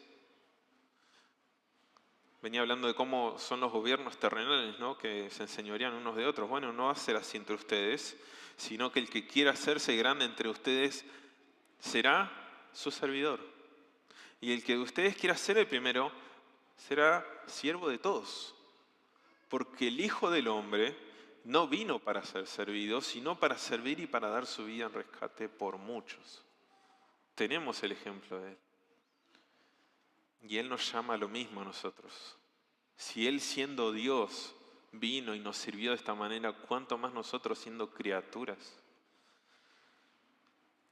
Venía hablando de cómo son los gobiernos terrenales, ¿no? Que se enseñorean unos de otros. Bueno, no va a ser así entre ustedes, sino que el que quiera hacerse grande entre ustedes será su servidor. Y el que de ustedes quiera ser el primero será siervo de todos. Porque el Hijo del Hombre no vino para ser servido, sino para servir y para dar su vida en rescate por muchos. Tenemos el ejemplo de Él. Y Él nos llama a lo mismo a nosotros. Si Él siendo Dios vino y nos sirvió de esta manera, ¿cuánto más nosotros siendo criaturas?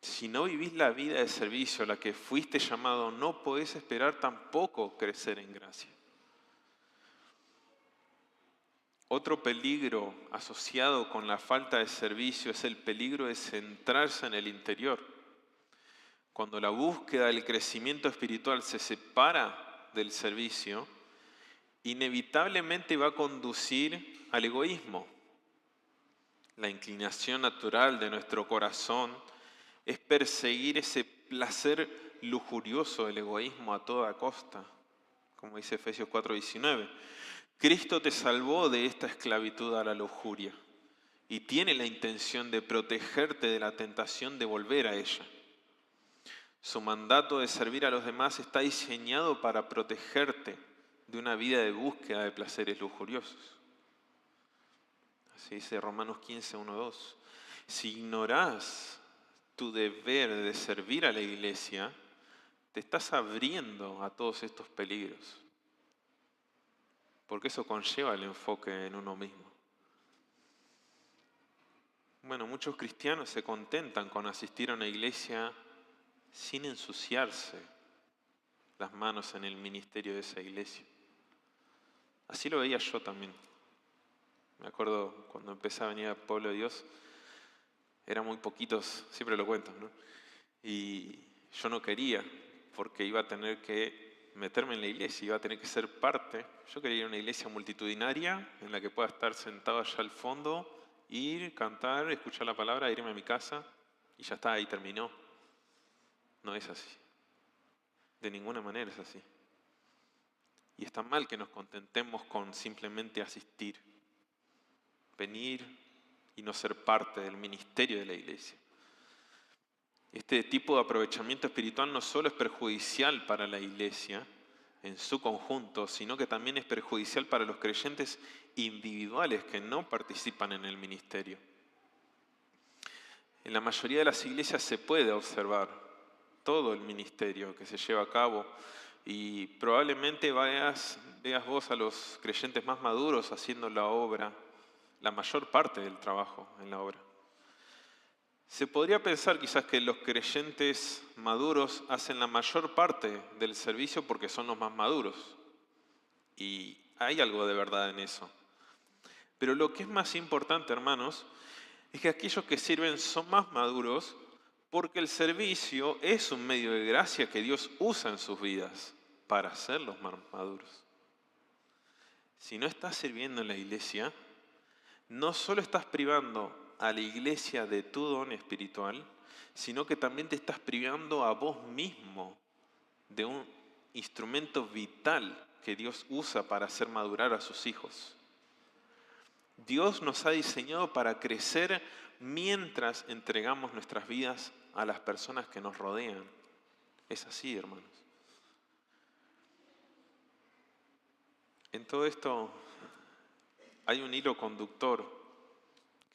Si no vivís la vida de servicio a la que fuiste llamado, no podés esperar tampoco crecer en gracia. Otro peligro asociado con la falta de servicio es el peligro de centrarse en el interior. Cuando la búsqueda del crecimiento espiritual se separa del servicio, inevitablemente va a conducir al egoísmo. La inclinación natural de nuestro corazón es perseguir ese placer lujurioso del egoísmo a toda costa, como dice Efesios 4:19. Cristo te salvó de esta esclavitud a la lujuria y tiene la intención de protegerte de la tentación de volver a ella. Su mandato de servir a los demás está diseñado para protegerte de una vida de búsqueda de placeres lujuriosos. Así dice Romanos 15:1-2. Si ignorás tu deber de servir a la iglesia, te estás abriendo a todos estos peligros. Porque eso conlleva el enfoque en uno mismo. Bueno, muchos cristianos se contentan con asistir a una iglesia sin ensuciarse las manos en el ministerio de esa iglesia. Así lo veía yo también. Me acuerdo cuando empecé a venir al pueblo de Dios, eran muy poquitos, siempre lo cuento, ¿no? Y yo no quería, porque iba a tener que meterme en la iglesia, iba a tener que ser parte. Yo quería ir a una iglesia multitudinaria en la que pueda estar sentado allá al fondo, ir, cantar, escuchar la palabra, irme a mi casa y ya está, ahí terminó. No es así. De ninguna manera es así. Y está mal que nos contentemos con simplemente asistir, venir y no ser parte del ministerio de la iglesia. Este tipo de aprovechamiento espiritual no solo es perjudicial para la iglesia en su conjunto, sino que también es perjudicial para los creyentes individuales que no participan en el ministerio. En la mayoría de las iglesias se puede observar todo el ministerio que se lleva a cabo y probablemente veas vos a los creyentes más maduros haciendo la obra, la mayor parte del trabajo en la obra. Se podría pensar quizás que los creyentes maduros hacen la mayor parte del servicio porque son los más maduros. Y hay algo de verdad en eso. Pero lo que es más importante, hermanos, es que aquellos que sirven son más maduros porque el servicio es un medio de gracia que Dios usa en sus vidas para hacerlos más maduros. Si no estás sirviendo en la iglesia, no solo estás privando a la iglesia de tu don espiritual, sino que también te estás privando a vos mismo de un instrumento vital que Dios usa para hacer madurar a sus hijos. Dios nos ha diseñado para crecer mientras entregamos nuestras vidas a las personas que nos rodean. Es así, hermanos. En todo esto hay un hilo conductor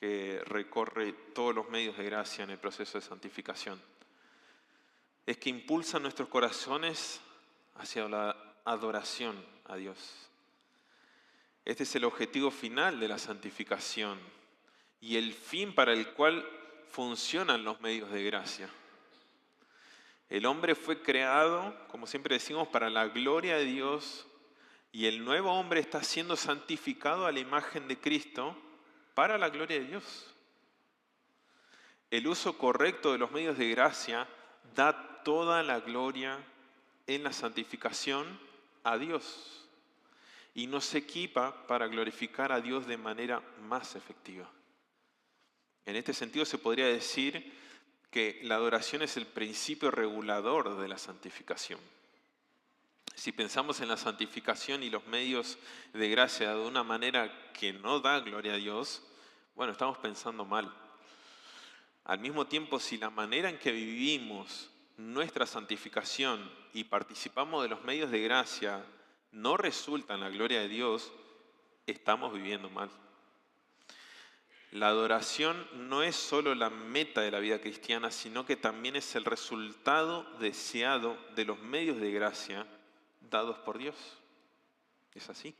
que recorre todos los medios de gracia en el proceso de santificación. Es que impulsa nuestros corazones hacia la adoración a Dios. Este es el objetivo final de la santificación y el fin para el cual funcionan los medios de gracia. El hombre fue creado, como siempre decimos, para la gloria de Dios, y el nuevo hombre está siendo santificado a la imagen de Cristo para la gloria de Dios. El uso correcto de los medios de gracia da toda la gloria en la santificación a Dios y nos equipa para glorificar a Dios de manera más efectiva. En este sentido se podría decir que la adoración es el principio regulador de la santificación. Si pensamos en la santificación y los medios de gracia de una manera que no da gloria a Dios, bueno, estamos pensando mal. Al mismo tiempo, si la manera en que vivimos nuestra santificación y participamos de los medios de gracia no resulta en la gloria de Dios, estamos viviendo mal. La adoración no es solo la meta de la vida cristiana, sino que también es el resultado deseado de los medios de gracia dados por Dios. Es así.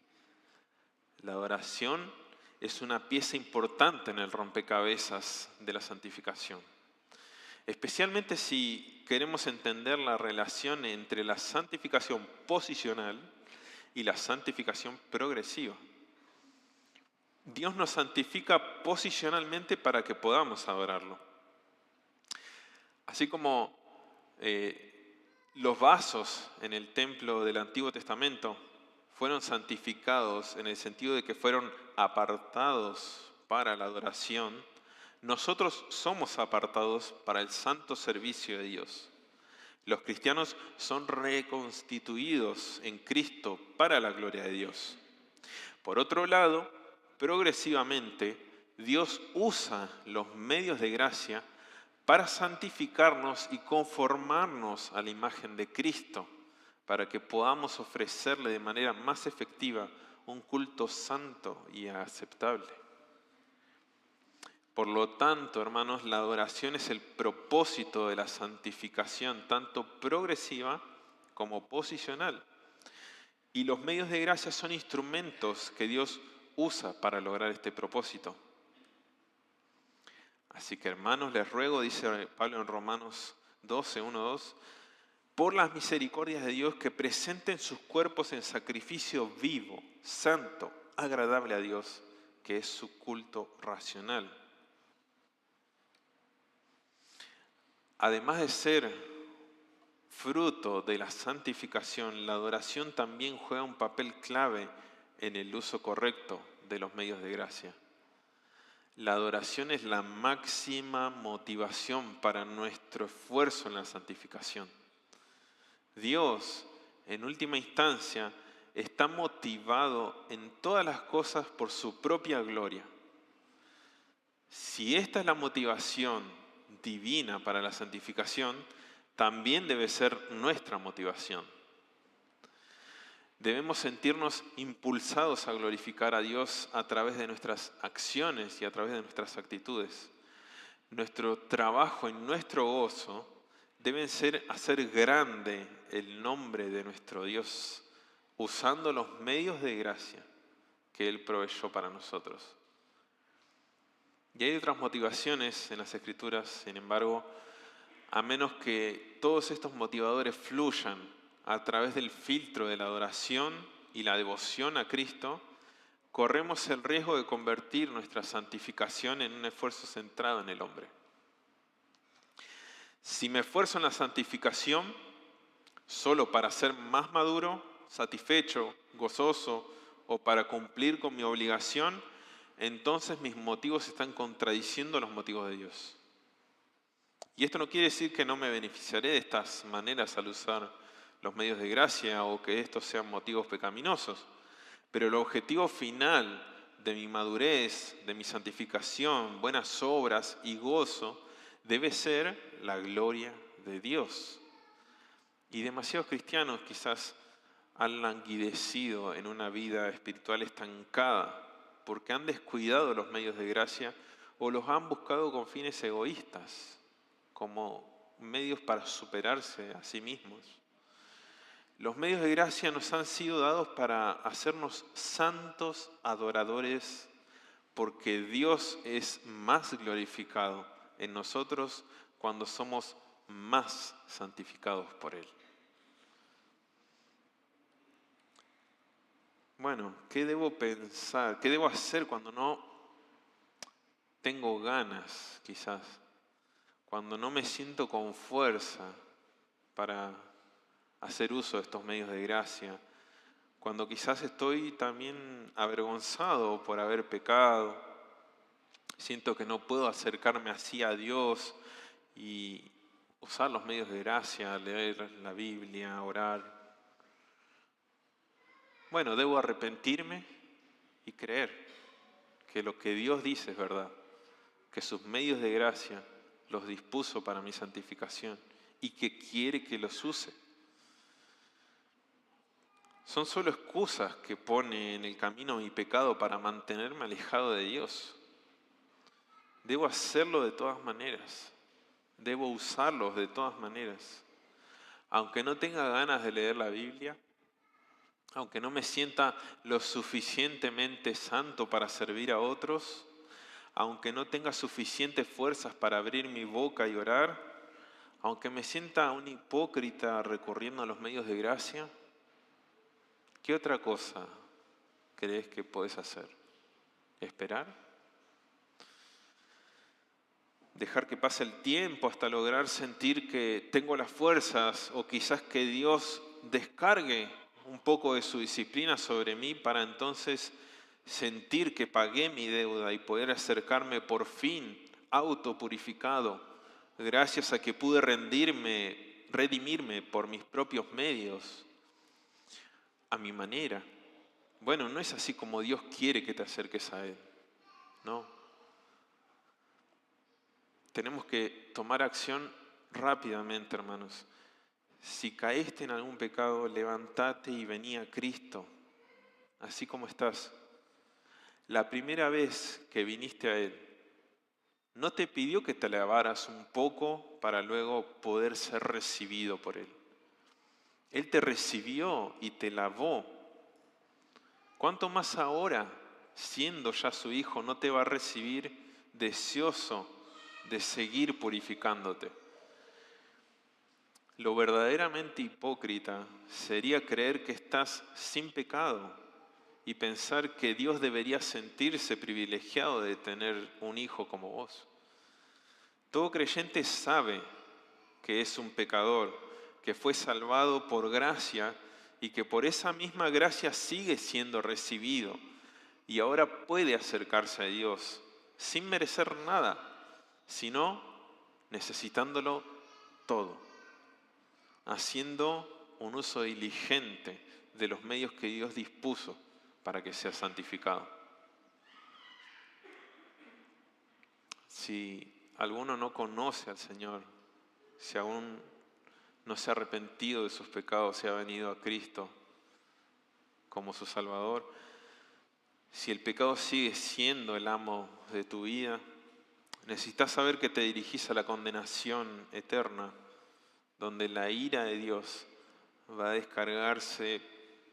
La adoración es una pieza importante en el rompecabezas de la santificación. Especialmente si queremos entender la relación entre la santificación posicional y la santificación progresiva. Dios nos santifica posicionalmente para que podamos adorarlo. Así como los vasos en el templo del Antiguo Testamento fueron santificados en el sentido de que fueron apartados para la adoración, nosotros somos apartados para el santo servicio de Dios. Los cristianos son reconstituidos en Cristo para la gloria de Dios. Por otro lado, progresivamente, Dios usa los medios de gracia para santificarnos y conformarnos a la imagen de Cristo, para que podamos ofrecerle de manera más efectiva un culto santo y aceptable. Por lo tanto, hermanos, la adoración es el propósito de la santificación, tanto progresiva como posicional. Y los medios de gracia son instrumentos que Dios usa para lograr este propósito. Así que, hermanos, les ruego, dice Pablo en Romanos 12, 1, 2, por las misericordias de Dios, que presenten sus cuerpos en sacrificio vivo, santo, agradable a Dios, que es su culto racional. Además de ser fruto de la santificación, la adoración también juega un papel clave en el uso correcto de los medios de gracia. La adoración es la máxima motivación para nuestro esfuerzo en la santificación. Dios, en última instancia, está motivado en todas las cosas por su propia gloria. Si esta es la motivación divina para la santificación, también debe ser nuestra motivación. Debemos sentirnos impulsados a glorificar a Dios a través de nuestras acciones y a través de nuestras actitudes. Nuestro trabajo y nuestro gozo deben ser hacer grande el nombre de nuestro Dios, usando los medios de gracia que Él proveyó para nosotros. Y hay otras motivaciones en las Escrituras, sin embargo, a menos que todos estos motivadores fluyan a través del filtro de la adoración y la devoción a Cristo, corremos el riesgo de convertir nuestra santificación en un esfuerzo centrado en el hombre. Si me esfuerzo en la santificación solo para ser más maduro, satisfecho, gozoso o para cumplir con mi obligación, entonces mis motivos están contradiciendo los motivos de Dios. Y esto no quiere decir que no me beneficiaré de estas maneras al usar los medios de gracia o que estos sean motivos pecaminosos. Pero el objetivo final de mi madurez, de mi santificación, buenas obras y gozo debe ser la gloria de Dios. Y demasiados cristianos quizás han languidecido en una vida espiritual estancada porque han descuidado los medios de gracia o los han buscado con fines egoístas, como medios para superarse a sí mismos. Los medios de gracia nos han sido dados para hacernos santos adoradores, porque Dios es más glorificado en nosotros cuando somos más santificados por Él. Bueno, ¿qué debo pensar? ¿Qué debo hacer cuando no tengo ganas, quizás? Cuando no me siento con fuerza para hacer uso de estos medios de gracia, cuando quizás estoy también avergonzado por haber pecado, siento que no puedo acercarme así a Dios y usar los medios de gracia, leer la Biblia, orar. Bueno, debo arrepentirme y creer que lo que Dios dice es verdad, que sus medios de gracia los dispuso para mi santificación y que quiere que los use. Son solo excusas que pone en el camino mi pecado para mantenerme alejado de Dios. Debo hacerlo de todas maneras. Debo usarlos de todas maneras. Aunque no tenga ganas de leer la Biblia, aunque no me sienta lo suficientemente santo para servir a otros, aunque no tenga suficientes fuerzas para abrir mi boca y orar, aunque me sienta un hipócrita recurriendo a los medios de gracia, ¿qué otra cosa crees que puedes hacer? ¿Esperar? ¿Dejar que pase el tiempo hasta lograr sentir que tengo las fuerzas o quizás que Dios descargue un poco de su disciplina sobre mí para entonces sentir que pagué mi deuda y poder acercarme por fin autopurificado gracias a que pude redimirme por mis propios medios, a mi manera? Bueno, no es así como Dios quiere que te acerques a Él, no. Tenemos que tomar acción rápidamente, hermanos. Si caíste en algún pecado, levántate y vení a Cristo, así como estás. La primera vez que viniste a Él, no te pidió que te lavaras un poco para luego poder ser recibido por Él. Él te recibió y te lavó. ¿Cuánto más ahora, siendo ya su hijo, no te va a recibir deseoso de seguir purificándote? Lo verdaderamente hipócrita sería creer que estás sin pecado y pensar que Dios debería sentirse privilegiado de tener un hijo como vos. Todo creyente sabe que es un pecador, que fue salvado por gracia y que por esa misma gracia sigue siendo recibido y ahora puede acercarse a Dios sin merecer nada, sino necesitándolo todo, haciendo un uso diligente de los medios que Dios dispuso para que sea santificado. Si alguno no conoce al Señor, si aún no se ha arrepentido de sus pecados, si ha venido a Cristo como su Salvador, si el pecado sigue siendo el amo de tu vida, necesitas saber que te dirigís a la condenación eterna, donde la ira de Dios va a descargarse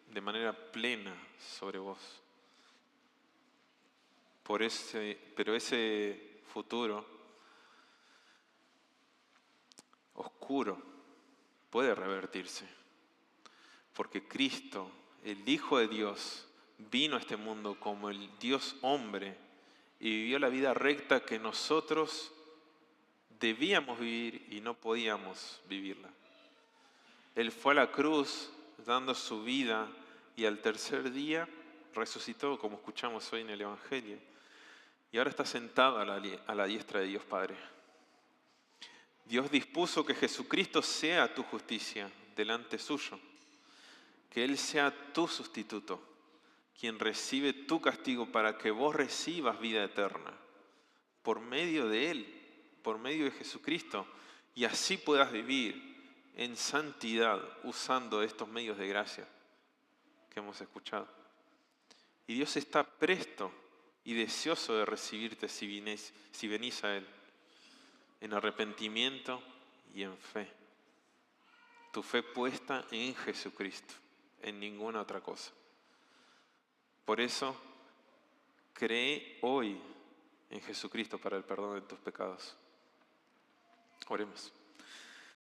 de manera plena sobre vos. Pero ese futuro oscuro puede revertirse, porque Cristo, el Hijo de Dios, vino a este mundo como el Dios hombre y vivió la vida recta que nosotros debíamos vivir y no podíamos vivirla. Él fue a la cruz dando su vida y al tercer día resucitó, como escuchamos hoy en el Evangelio, y ahora está sentado a la diestra de Dios Padre. Dios dispuso que Jesucristo sea tu justicia delante suyo, que Él sea tu sustituto, quien recibe tu castigo para que vos recibas vida eterna, por medio de Él, por medio de Jesucristo, y así puedas vivir en santidad usando estos medios de gracia que hemos escuchado. Y Dios está presto y deseoso de recibirte si venís a Él, en arrepentimiento y en fe. Tu fe puesta en Jesucristo, en ninguna otra cosa. Por eso, cree hoy en Jesucristo para el perdón de tus pecados. Oremos.